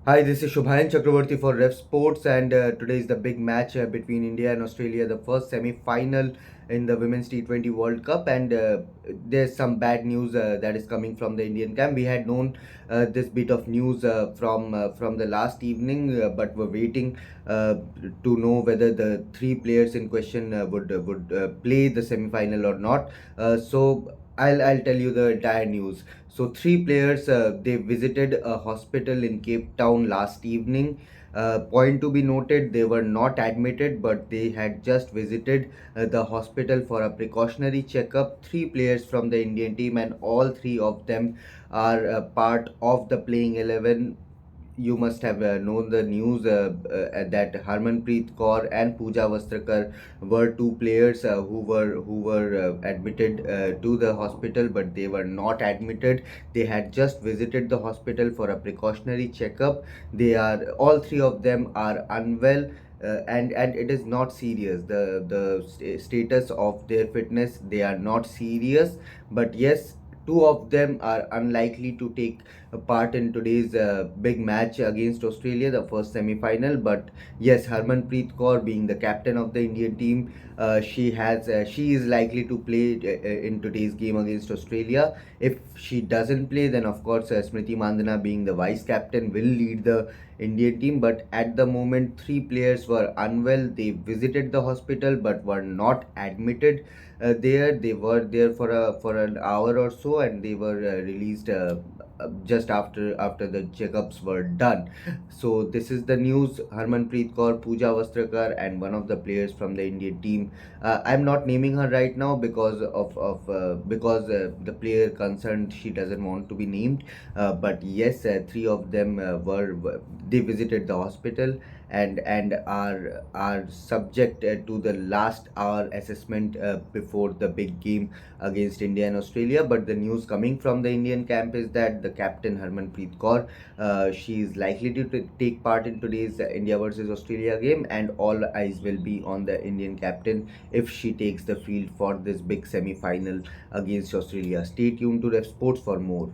Hi, this is Subhayan Chakraborty for RevSportz, and today is the big match between India and Australia, the first semi-final in the Women's T20 World Cup. And there's some bad news that is coming from the Indian camp. We had known this bit of news from the last evening, but we're waiting to know whether the three players in question would play the semi-final or not. So I'll tell you the entire news. So three players they visited a hospital in Cape Town last evening. Point to be noted, they were not admitted, but they had just visited the hospital for a precautionary checkup. Three players from the Indian team, and all three of them are part of the playing 11. You must have known the news that Harmanpreet Kaur and Pooja Vastrakar were two players who were admitted to the hospital, but they were not admitted. They had just visited the hospital for a precautionary checkup. They are all three of them are unwell. And it is not serious. The status of their fitness, they are not serious, but yes, two of them are unlikely to take part in today's big match against Australia, the first semi-final. But yes, Harmanpreet Kaur, being the captain of the Indian team, she is likely to play in today's game against Australia. If she doesn't play, then of course Smriti Mandana, being the vice captain, will lead the Indian team. But at the moment, three players were unwell. They visited the hospital but were not admitted there. They were there for an hour or so, and they were released just after the checkups were done. So this is the news. Harmanpreet Kaur, Pooja Vastrakar, and one of the players from the Indian team. I'm not naming her right now because the player concerned, she doesn't want to be named. But yes, three of them they visited the hospital and are subject to the last hour assessment before the big game against India and Australia. But the news coming from the Indian camp is that the captain Harmanpreet Kaur, she is likely to take part in today's India versus Australia game, and all eyes will be on the Indian captain if she takes the field for this big semi-final against Australia. Stay tuned to RevSportz for more.